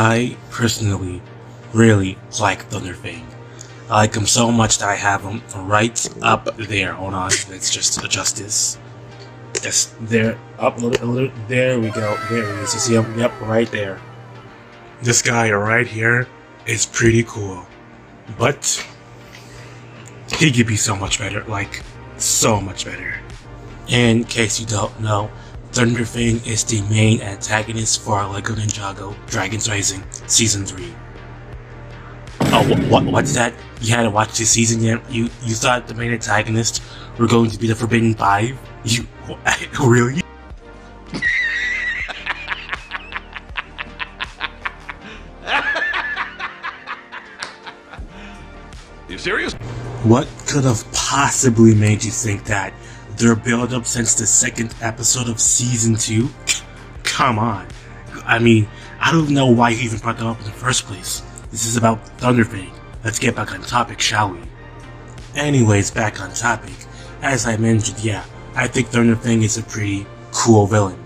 I personally really like ThunderFang. I like him so much that I have him right up there. Hold on, let's just adjust this. Yes, there, up a little, there we go. There he is. You see him? Yep, right there. This guy right here is pretty cool, but he could be so much better, like so much better. In case you don't know, ThunderFang is the main antagonist for LEGO Ninjago Dragons Rising Season 3. Oh, what's that? You hadn't watched this season yet? You thought the main antagonists were going to be the Forbidden Five? You really? You serious? What could have possibly made you think that? Their build-up since the second episode of Season 2? Come on. I mean, I don't know why you even brought them up in the first place. This is about ThunderFang. Let's get back on topic, shall we? Anyways, back on topic. As I mentioned, yeah, I think ThunderFang is a pretty cool villain.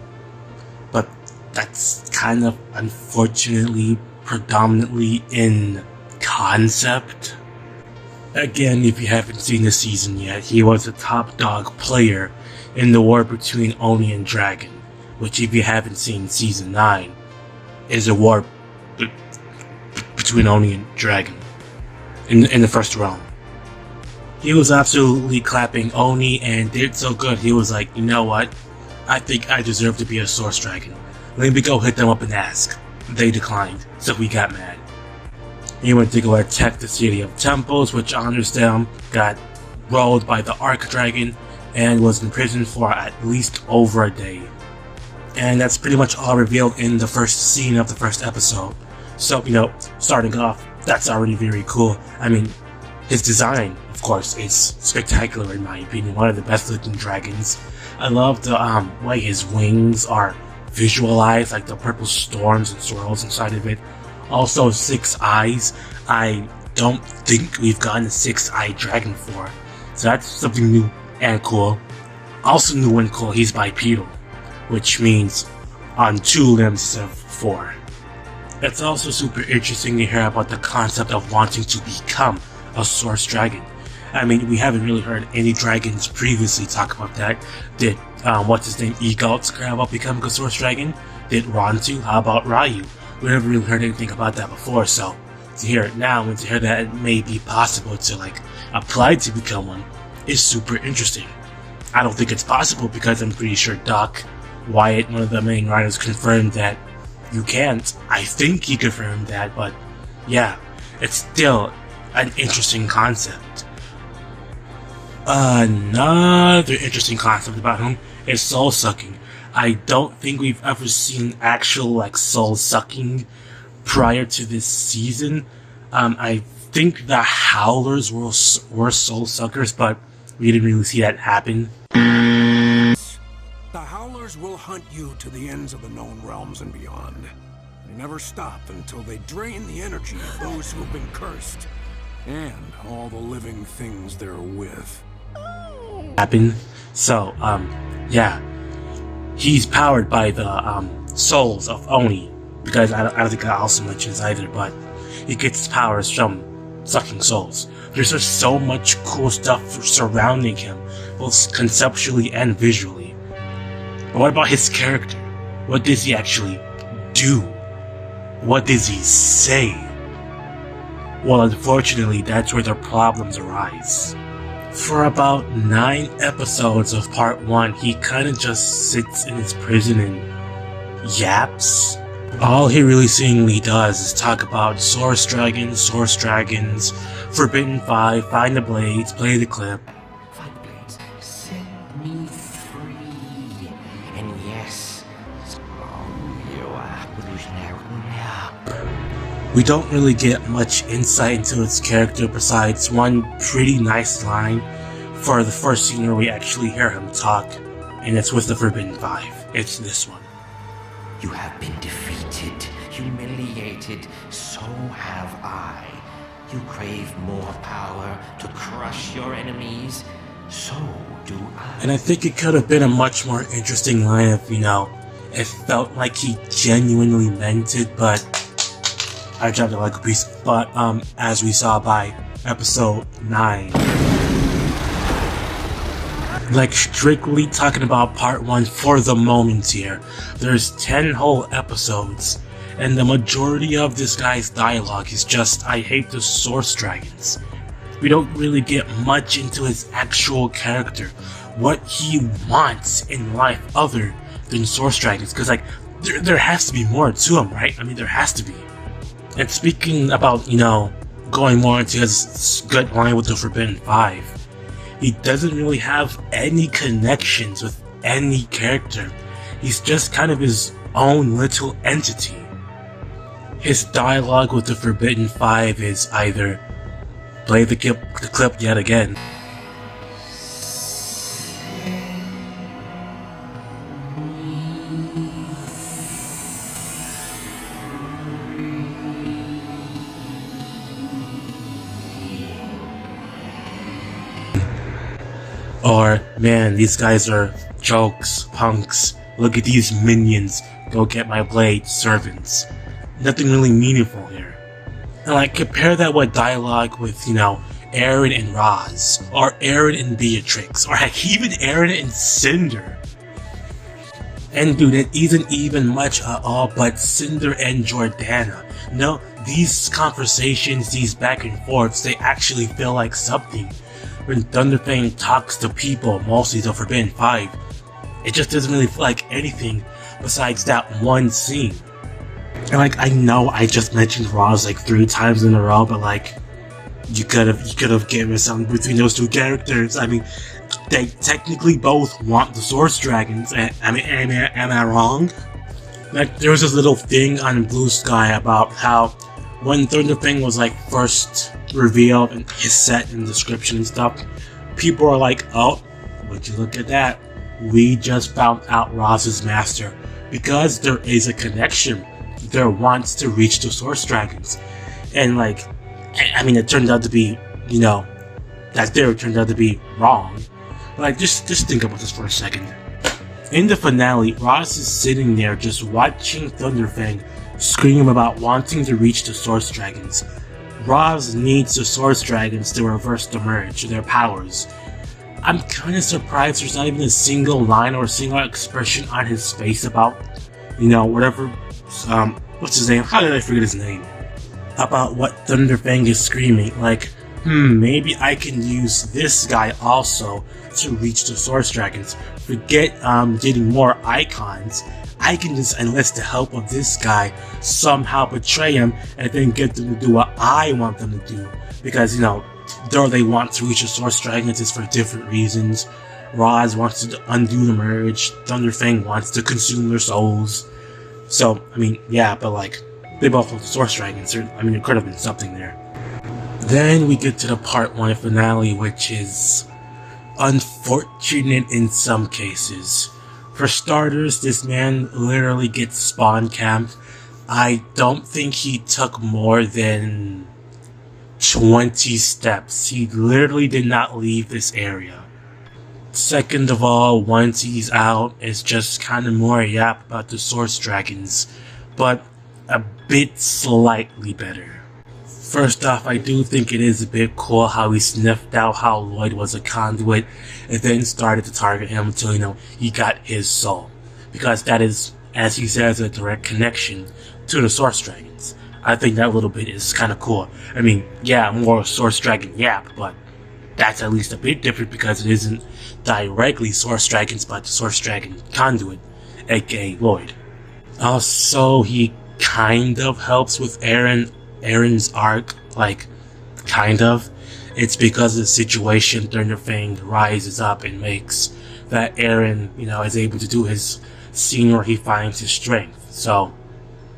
But that's kind of unfortunately predominantly in concept. Again, if you haven't seen the season yet, he was a top dog player in the war between Oni and Dragon, which if you haven't seen Season 9, is a war between Oni and Dragon in the first realm. He was absolutely clapping Oni and did so good, he was like, you know what, I think I deserve to be a Source Dragon. Let me go hit them up and ask. They declined, so we got mad. He went to go attack the City of Temples, which honors them, got rolled by the Arc Dragon, and was in prison for at least over a day. And that's pretty much all revealed in the first scene of the first episode. So, you know, starting off, that's already very cool. I mean, his design, of course, is spectacular in my opinion, one of the best looking dragons. I love the way his wings are visualized, like the purple storms and swirls inside of it. Also, 6 eyes. I don't think we've gotten a 6-eyed dragon before, so that's something new and cool. Also new and cool, he's bipedal, which means on 2 limbs instead of 4. It's also super interesting to hear about the concept of wanting to become a Source Dragon. I mean, we haven't really heard any dragons previously talk about that. Did, what's his name, Eagles care about becoming a Source Dragon? Did Rontu? How about Ryu? We never really heard anything about that before, so to hear it now and to hear that it may be possible to apply to become one is super interesting. I don't think it's possible because I'm pretty sure Doc Wyatt, one of the main writers, confirmed that you can't. I think he confirmed that, but yeah, it's still an interesting concept. Another interesting concept about him is soul sucking. I don't think we've ever seen actual soul sucking prior to this season. I think the Howlers were soul suckers, but we didn't really see that happen. The Howlers will hunt you to the ends of the known realms and beyond. They never stop until they drain the energy of those who've been cursed and all the living things they're with. So, yeah. He's powered by the souls of Oni, because I don't think I also mentioned either, but he gets his powers from sucking souls. There's just so much cool stuff surrounding him, both conceptually and visually. But what about his character? What does he actually do? What does he say? Well, unfortunately, that's where the problems arise. For about 9 episodes of part 1, he kinda just sits in his prison and yaps. All he really seemingly does is talk about Source Dragons, Forbidden 5, find the blades, play the clip. Find the blades, set me free. And yes, you are We don't really get much insight into his character besides one pretty nice line for the first scene where we actually hear him talk, and it's with the Forbidden 5. It's this one. You have been defeated, humiliated, so have I. You crave more power to crush your enemies, so do I. And I think it could have been a much more interesting line if, it felt like he genuinely meant it, but I dropped it like a piece. But as we saw by episode 9, like strictly talking about part 1 for the moment here, there's 10 whole episodes, and the majority of this guy's dialogue is just, I hate the source dragons. We don't really get much into his actual character, what he wants in life other than source dragons, because like there has to be more to him, right? I mean, there has to be. And speaking about, you know, going more into his good line with the Forbidden Five, he doesn't really have any connections with any character. He's just kind of his own little entity. His dialogue with the Forbidden Five is either play the clip yet again, or man, these guys are jokes, punks, look at these minions, go get my blade, servants. Nothing really meaningful here. And like, compare that with dialogue with, you know, Eren and Roz, or Eren and Beatrix, or heck, even Eren and Cinder. And dude, it isn't even much at all but Cinder and Jordana. No, these conversations, these back and forths, they actually feel like something. When ThunderFang talks to people, mostly the Forbidden Five, it just doesn't really feel like anything besides that one scene. And like, I know I just mentioned Roz like 3 times in a row, but like, you could have given something between those 2 characters. I mean, they technically both want the Source Dragons. Am I wrong? Like, there was this little thing on Blue Sky about how when ThunderFang was like first revealed and his set and description and stuff, people are like, oh, would you look at that? We just found out Roz's master, because there is a connection. There wants to reach the Source Dragons. And like, I mean, it turned out to be, you know, that theory turned out to be wrong. But like, just think about this for a second. In the finale, Roz is sitting there just watching ThunderFang scream about wanting to reach the Source Dragons. Roz needs the Source Dragons to reverse the merge, their powers. I'm kinda surprised there's not even a single line or a single expression on his face about, you know, whatever, what's his name? How did I forget his name? About what ThunderFang is screaming, like, maybe I can use this guy also to reach the Source Dragons. Forget getting more icons. I can just enlist the help of this guy, somehow betray him, and then get them to do what I want them to do. Because, you know, though they want to reach the Source Dragons, it's for different reasons. Roz wants to undo the merge, ThunderFang wants to consume their souls. So, I mean, yeah, but like, they both want the Source Dragons. I mean, there could have been something there. Then we get to the part 1 finale, which is unfortunate in some cases. For starters, this man literally gets spawn camped. I don't think he took more than 20 steps. He literally did not leave this area. Second of all, once he's out, it's just kind of more yap about the Source Dragons, but a bit slightly better. First off, I do think it is a bit cool how he sniffed out how Lloyd was a conduit and then started to target him until, you know, he got his soul. Because that is, as he says, a direct connection to the Source Dragons. I think that little bit is kind of cool. I mean, yeah, more Source Dragon yap, but that's at least a bit different because it isn't directly Source Dragons, but the Source Dragon conduit, aka Lloyd. Also, he kind of helps with Eren's arc, like, kind of. It's because of the situation ThunderFang rises up and makes that Eren, you know, is able to do his scene where he finds his strength. So,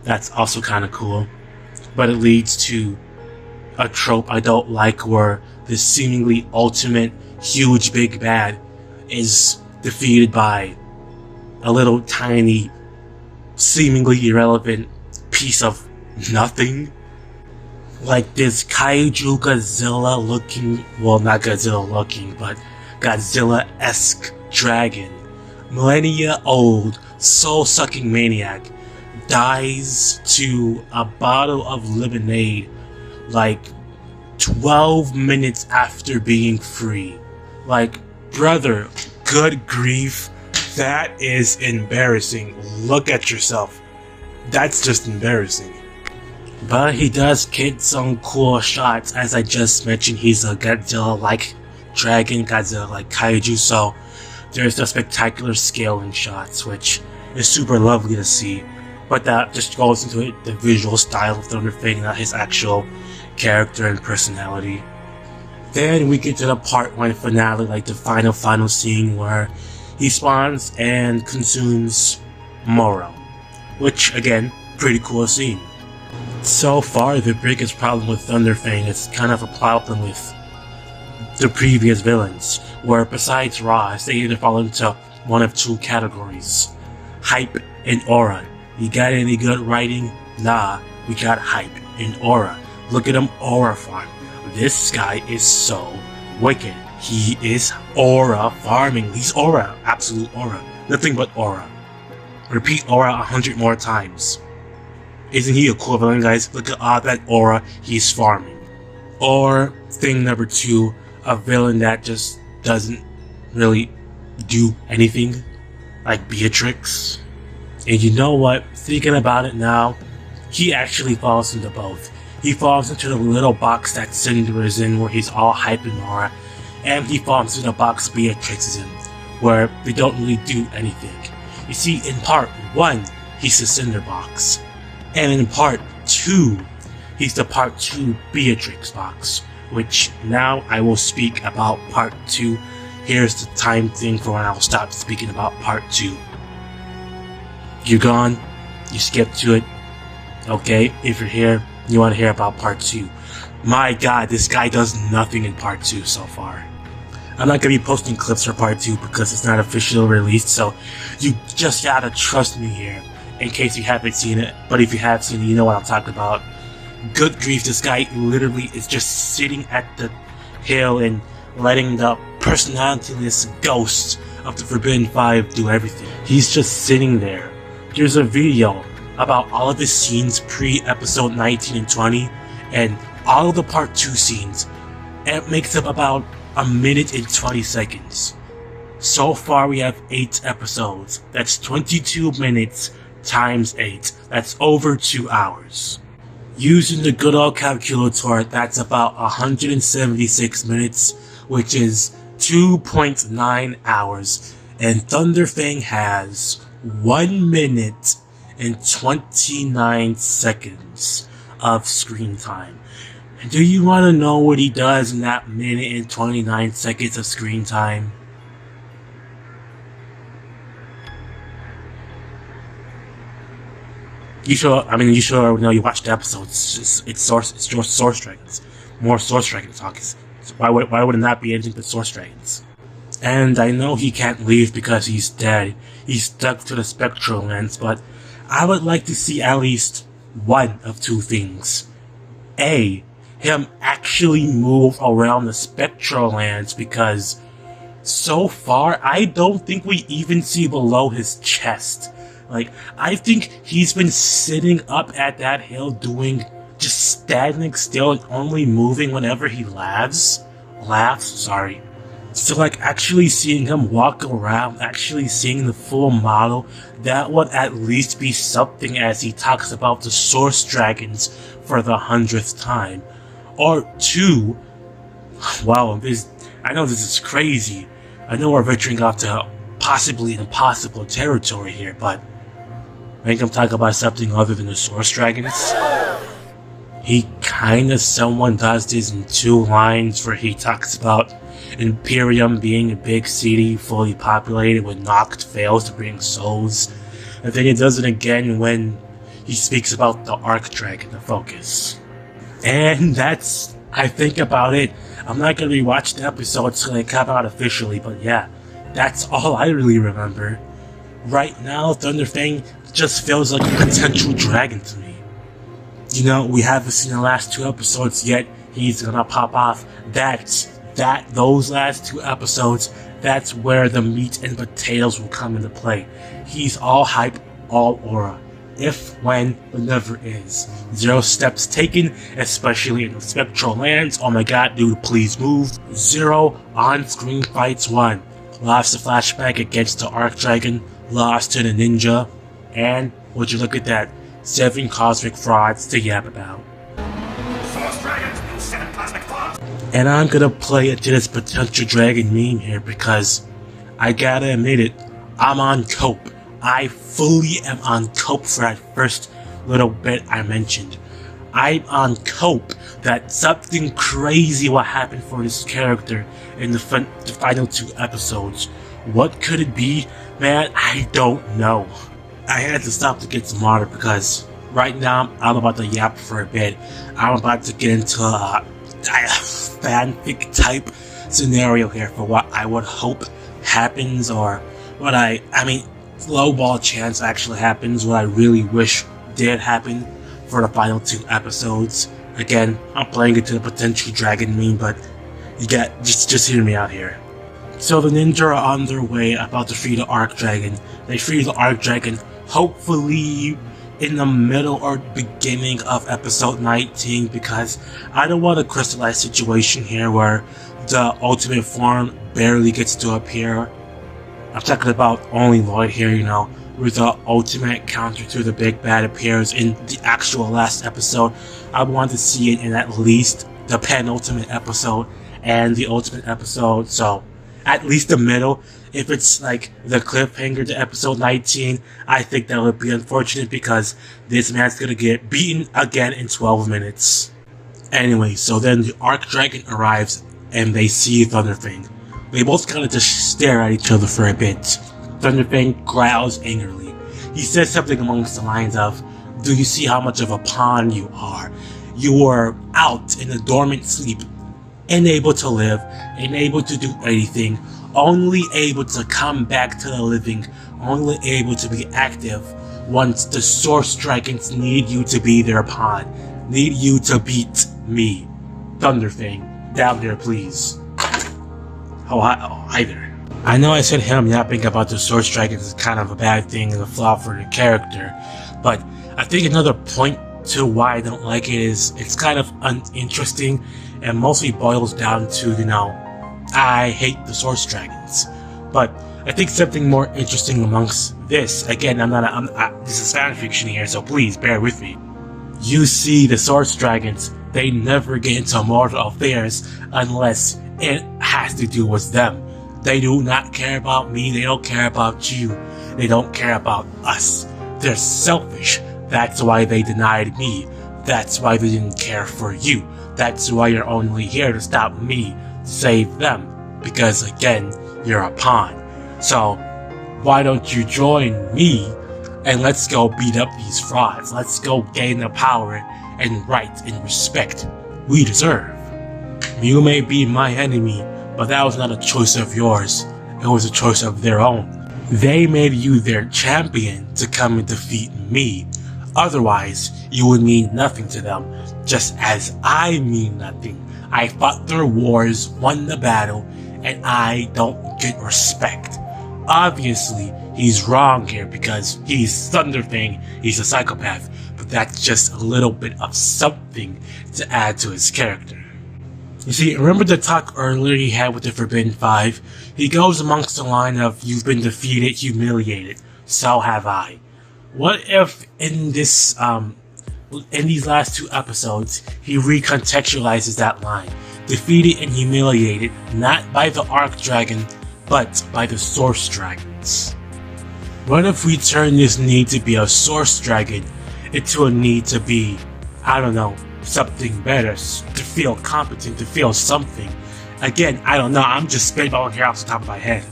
that's also kind of cool. But it leads to a trope I don't like where this seemingly ultimate, huge, big bad is defeated by a little tiny, seemingly irrelevant piece of nothing. Like this kaiju Godzilla looking, well, not Godzilla looking, but Godzilla-esque dragon. Millennia old, soul-sucking maniac. dies to a bottle of lemonade like 12 minutes after being free. Like, brother, good grief, that is embarrassing. Look at yourself. That's just embarrassing. But he does get some cool shots. As I just mentioned, he's a Godzilla-like dragon, Godzilla-like kaiju, so there's the spectacular scaling shots, which is super lovely to see. But that just goes into it, the visual style of ThunderFang, not his actual character and personality. Then we get to the part 1 finale, like the final scene where he spawns and consumes Moro, which again, pretty cool scene. So far, the biggest problem with ThunderFang is kind of a problem with the previous villains, where besides Ross, they either fall into one of two categories: hype and aura. You got any good writing? Nah, we got hype and aura. Look at him aura farm. This guy is so wicked. He is aura farming. He's aura, absolute aura. Nothing but aura. Repeat aura 100 more times. Isn't he a cool villain, guys? Look at all that aura he's farming. Or thing number 2, a villain that just doesn't really do anything, like Beatrix. And you know what? Thinking about it now, he actually falls into both. He falls into the little box that Cinder is in, where he's all hype and aura, and he falls into the box Beatrix is in, where they don't really do anything. You see, in part 1, he's the Cinder box, and in part 2, he's the part 2 Beatrix box, which now I will speak about part 2. Here's the time thing for when I'll stop speaking about part 2. You're gone, you skipped to it. Okay, if you're here, you want to hear about part 2. My god, this guy does nothing in part 2 so far. I'm not going to be posting clips for part 2 because it's not officially released, so you just gotta trust me here, in case you haven't seen it. But if you have seen it, you know what I'm talking about. Good grief, this guy literally is just sitting at the hill and letting the personalityless ghost of the Forbidden Five do everything. He's just sitting there. There's a video about all of his scenes pre-episode 19 and 20, and all of the part 2 scenes. It makes up about a minute and 20 seconds. So far we have 8 episodes. That's 22 minutes times 8. That's over 2 hours. Using the good old calculator, that's about 176 minutes, which is 2.9 hours. And ThunderFang has 1 minute and 29 seconds of screen time. And do you want to know what he does in that minute and 29 seconds of screen time? You sure know you watched the episodes. It's Source Dragons. More Source Dragon talk. Why would it not be anything but Source Dragons? And I know he can't leave because he's dead. He's stuck to the spectral lens, but I would like to see at least one of two things. A, him actually move around the spectral lands, because so far I don't think we even see below his chest. Like, I think he's been sitting up at that hill just standing still and only moving whenever he laughs. So like, actually seeing him walk around, actually seeing the full model, that would at least be something as he talks about the Source Dragons for the 100th time. Or two, wow, I know this is crazy. I know we're venturing off to possibly impossible territory here, but make him talk about something other than the Source Dragons. He kinda someone does this in 2 lines where he talks about Imperium being a big city fully populated with knocked fails to bring souls. And then he does it again when he speaks about the Arc Dragon, the focus. And that's, I think, about it. I'm not gonna rewatch the episodes till they come out officially, but yeah, that's all I really remember. Right now, ThunderFang just feels like a potential dragon to me. You know, we haven't seen the last 2 episodes yet. He's gonna pop off. Those last 2 episodes, that's where the meat and potatoes will come into play. He's all hype, all aura. if, when, but never is. 0 steps taken, especially in the spectral lands. Oh my god, dude, please move. 0 on-screen fights won. Lost the flashback against the Archdragon, lost to the Ninja, and would you look at that, 7 cosmic frauds to yap about. Source Dragons and 7 cosmic frauds. And I'm gonna play into this potential dragon meme here because I gotta admit it, I'm on cope. I fully am on cope for that first little bit I mentioned. I'm on cope that something crazy will happen for this character in the final 2 episodes. What could it be? Man, I don't know. I had to stop to get some water because right now I'm about to yap for a bit. I'm about to get into a fanfic type scenario here for what I would hope happens, or what I mean, lowball chance actually happens, what I really wish did happen for the final 2 episodes. Again, I'm playing it to the potential dragon meme, but you got just hear me out here. So the ninja are on their way, about to free the Archdragon. They free the Archdragon, hopefully in the middle or beginning of episode 19, because I don't want a crystallized situation here where the ultimate form barely gets to appear. I'm talking about only Lloyd here, you know, where the ultimate counter to the big bad appears in the actual last episode. I want to see it in at least the penultimate episode and the ultimate episode, so at least the middle. If it's like the cliffhanger to episode 19, I think that would be unfortunate because this man's gonna get beaten again in 12 minutes. Anyway, so then the Archdragon arrives and they see ThunderFang. They both kind of just stare at each other for a bit. ThunderFang growls angrily. He says something amongst the lines of, "Do you see how much of a pawn you are? You are out in a dormant sleep, unable to live, unable to do anything, only able to come back to the living, only able to be active once the Source Dragons need you to be their pawn, need you to beat me. ThunderFang, down there please." Oh, hi there. I know I said him yapping about the Source Dragons is kind of a bad thing and a flaw for the character, but I think another point to why I don't like it is it's kind of uninteresting and mostly boils down to, you know, I hate the Source Dragons. But I think something more interesting amongst this, again, this is fanfiction here, so please bear with me. You see, the Source Dragons, they never get into mortal affairs unless it has to do with them. They do not care about me, they don't care about you, they don't care about us. They're selfish. That's why they denied me. That's why they didn't care for you. That's why you're only here to stop me, save them. Because again, you're a pawn. So, why don't you join me and let's go beat up these frauds. Let's go gain the power and right and respect we deserve. You may be my enemy, but that was not a choice of yours. It was a choice of their own. They made you their champion to come and defeat me. Otherwise, you would mean nothing to them, just as I mean nothing. I fought their wars, won the battle, and I don't get respect. Obviously, he's wrong here because he's ThunderFang, he's a psychopath, but that's just a little bit of something to add to his character. You see, remember the talk earlier he had with the Forbidden Five? He goes amongst the line of, "You've been defeated, humiliated, so have I." What if in this, in these last 2 episodes, he recontextualizes that line? Defeated and humiliated, not by the Archdragon, but by the Source Dragons. What if we turn this need to be a Source Dragon into a need to be, I don't know, something better, to feel competent, to feel something? Again, I don't know, I'm just spitballing here off the top of my head.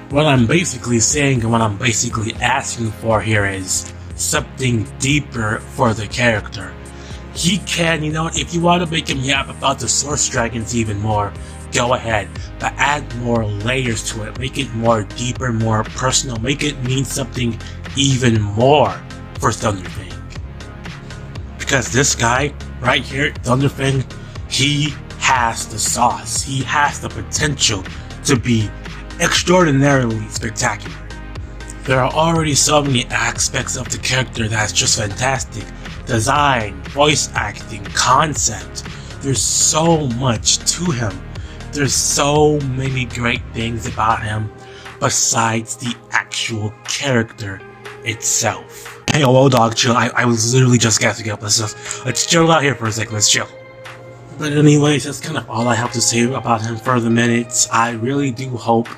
What I'm basically saying and what I'm basically asking for here is something deeper for the character. He can, you know, if you want to make him yap about the Source Dragons even more, go ahead, but add more layers to it, make it more deeper, more personal, make it mean something even more for ThunderFang. Because this guy right here, ThunderFang, he has the sauce, he has the potential to be extraordinarily spectacular. There are already so many aspects of the character that's just fantastic. Design, voice acting, concept. There's so much to him. There's so many great things about him besides the actual character itself. Hey, hello dog, chill. I was literally just gassing up. Let's chill out here for a second. Let's chill. But anyways, that's kind of all I have to say about him for the minutes. I really do hope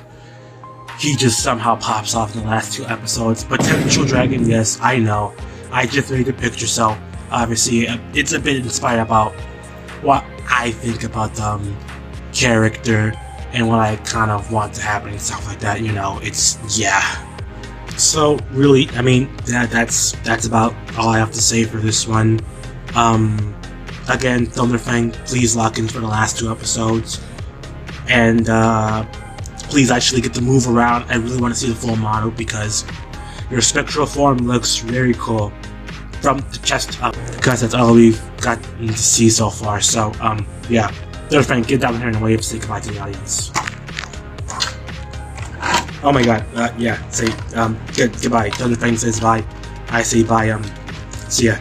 he just somehow pops off in the last 2 episodes. Potential dragon, yes, I know. I just made a picture, so obviously it's a bit inspired about what I think about the character and what I kind of want to happen and stuff like that. You know, it's yeah. So really, I mean, that's about all I have to say for this one. Again, ThunderFang, please lock in for the last 2 episodes, and please actually get to move around. I really want to see the full model because your spectral form looks very cool from the chest up, because that's all we've gotten to see so far. So yeah, ThunderFang, get down here and wave, say goodbye to the audience. Oh my god, yeah, say goodbye. ThunderFang says bye. I say bye. See ya.